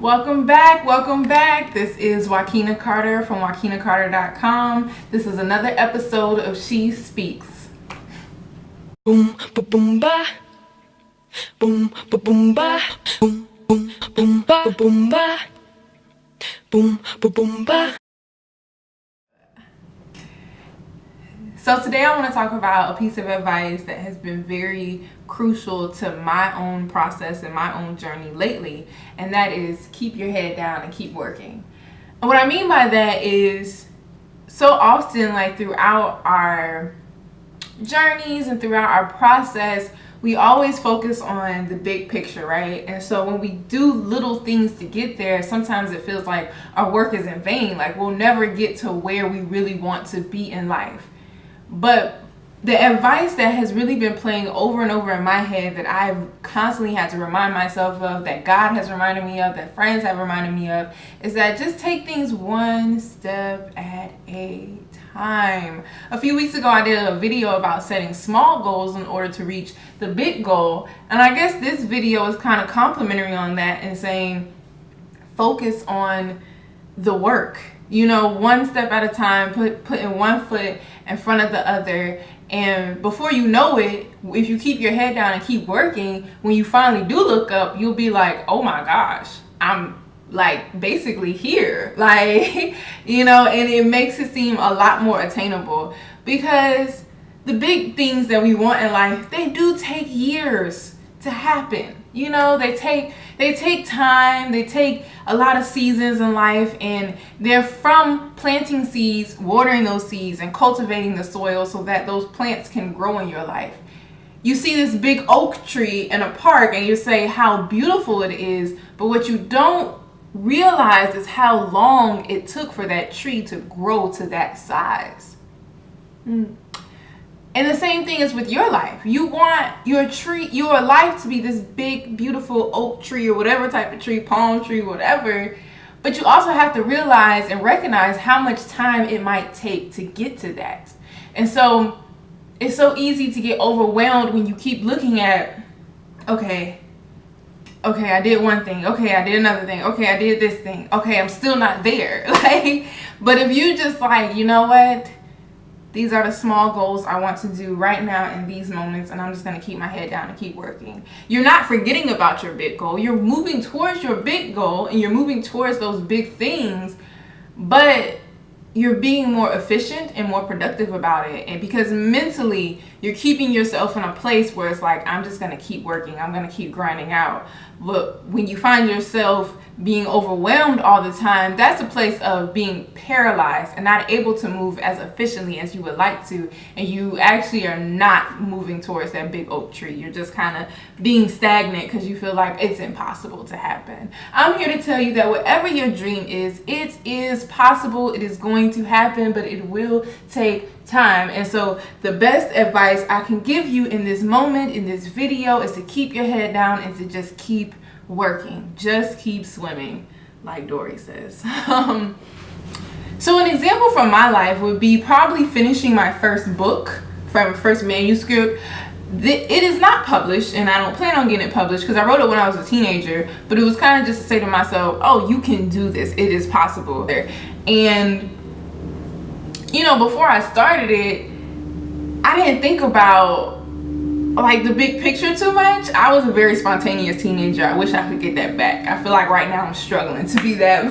Welcome back. This is Joaquina Carter from WaquinaCarter.com. This is another episode of She Speaks. Boom, ba boom ba. Boom, ba boom ba. Boom, boom, boom ba, boom ba. Boom, ba boom ba. So today I want to talk about a piece of advice that has been very crucial to my own process and my own journey lately, and that is keep your head down and keep working. And what I mean by that is so often, like throughout our journeys and throughout our process, we always focus on the big picture, right? And so when we do little things to get there, sometimes it feels like our work is in vain, like we'll never get to where we really want to be in life. But the advice that has really been playing over and over in my head, that I've constantly had to remind myself of, that God has reminded me of, that friends have reminded me of, is that just take things one step at a time. A few weeks ago, I did a video about setting small goals in order to reach the big goal. And I guess this video is kind of complimentary on that and saying, focus on the work. You know, one step at a time, putting one foot in front of the other. And before you know it, if you keep your head down and keep working, when you finally do look up, you'll be like, oh my gosh, I'm like basically here. Like, you know, and it makes it seem a lot more attainable, because the big things that we want in life, they do take years to happen. You know, they take time, they take a lot of seasons in life, and they're from planting seeds, watering those seeds, and cultivating the soil so that those plants can grow in your life. You see this big oak tree in a park and you say how beautiful it is, but what you don't realize is how long it took for that tree to grow to that size. And the same thing is with your life. You want your life to be this big, beautiful oak tree or whatever type of tree, palm tree, whatever. But you also have to realize and recognize how much time it might take to get to that. And so it's so easy to get overwhelmed when you keep looking at, okay, I did one thing. Okay, I did another thing. Okay, I did this thing. Okay, I'm still not there. But if you just like, you know what? These are the small goals I want to do right now in these moments, and I'm just going to keep my head down and keep working. You're not forgetting about your big goal. You're moving towards your big goal, and you're moving towards those big things, but you're being more efficient and more productive about it. And because mentally, you're keeping yourself in a place where it's like, I'm just going to keep working. I'm going to keep grinding out. But when you find yourself being overwhelmed all the time, that's a place of being paralyzed and not able to move as efficiently as you would like to. And you actually are not moving towards that big oak tree. You're just kind of being stagnant because you feel like it's impossible to happen. I'm here to tell you that whatever your dream is, it is possible. It is going to happen, but it will take time. And so the best advice I can give you in this moment, in this video, is to keep your head down and to just keep working. Just keep swimming, like Dory says. So an example from my life would be probably finishing my first book, from first manuscript. It is not published, and I don't plan on getting it published because I wrote it when I was a teenager, but it was kind of just to say to myself, oh, you can do this. It is possible. And you know, before I started it, I didn't think about like the big picture too much. I was a very spontaneous teenager. I wish I could get that back. I feel like right now I'm struggling to be that,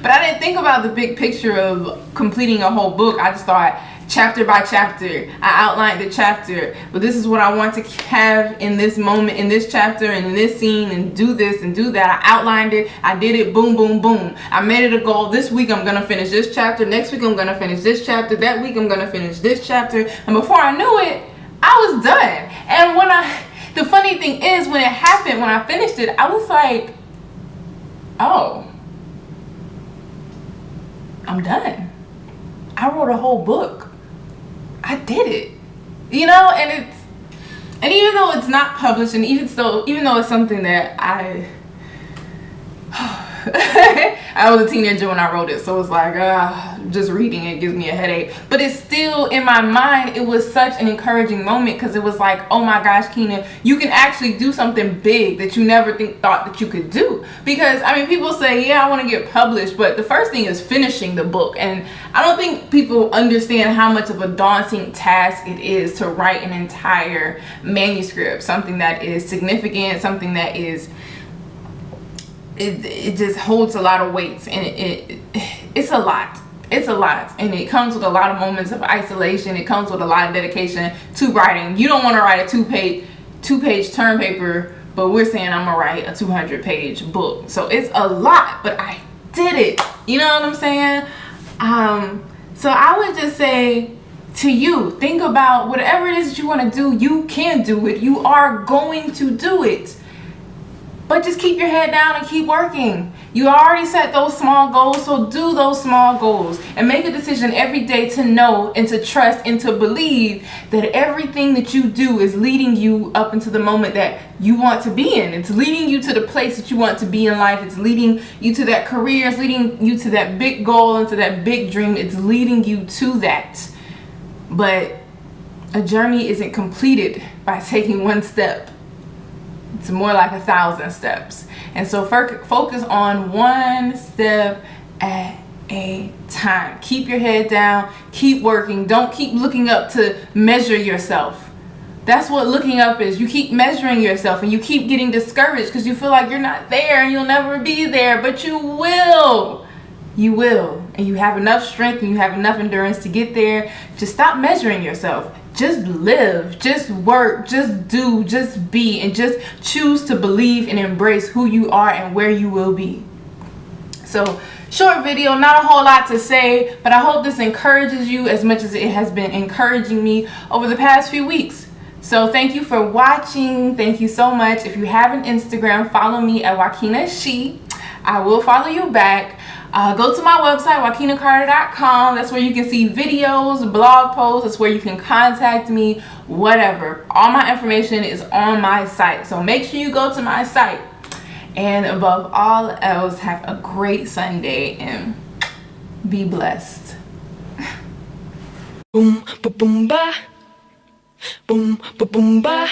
but I didn't think about the big picture of completing a whole book. I just thought chapter by chapter. I outlined the chapter, but this is what I want to have in this moment, in this chapter, and in this scene, and do this and do that. I outlined it. I did it. Boom, boom, boom. I made it a goal. This week I'm gonna finish this chapter. Next week I'm gonna finish this chapter. That week I'm gonna finish this chapter. And before I knew it, I was done. And the funny thing is, when it happened, when I finished it, I was like, oh, I'm done. I wrote a whole book. I did it, you know. And even though it's not published, and even though it's something that I was a teenager when I wrote it, so it's like just reading it gives me a headache. But it's still in my mind. It was such an encouraging moment because it was like, oh my gosh, Keena, you can actually do something big that you never thought that you could do. Because I mean, people say, yeah, I want to get published, but the first thing is finishing the book, and I don't think people understand how much of a daunting task it is to write an entire manuscript, something that is significant, something that is it just holds a lot of weights, and it's a lot. It's a lot, and it comes with a lot of moments of isolation. It comes with a lot of dedication to writing. You don't want to write a two-page term paper, but we're saying I'm gonna write a 200-page book. So it's a lot, but I did it. You know what I'm saying? So I would just say to you, think about whatever it is that you want to do. You can do it. You are going to do it. But just keep your head down and keep working. You already set those small goals, so do those small goals and make a decision every day to know and to trust and to believe that everything that you do is leading you up into the moment that you want to be in. It's leading you to the place that you want to be in life. It's leading you to that career. It's leading you to that big goal and to that big dream. It's leading you to that. But a journey isn't completed by taking one step. It's more like 1,000 steps. And so focus on one step at a time. Keep your head down. Keep working. Don't keep looking up to measure yourself. That's what looking up is. You keep measuring yourself and you keep getting discouraged because you feel like you're not there and you'll never be there. But you will. You will. And you have enough strength and you have enough endurance to get there. Just stop measuring yourself. Just live, just work, just do, just be, and just choose to believe and embrace who you are and where you will be. So, short video, not a whole lot to say, but I hope this encourages you as much as it has been encouraging me over the past few weeks. So thank you for watching. Thank you so much. If you have an Instagram, follow me at Wakina She. I will follow you back. Go to my website, wakinacarter.com. That's where you can see videos, blog posts. That's where you can contact me, whatever. All my information is on my site. So make sure you go to my site. And above all else, have a great Sunday and be blessed. Boom, ba boom ba. Boom, ba boom ba.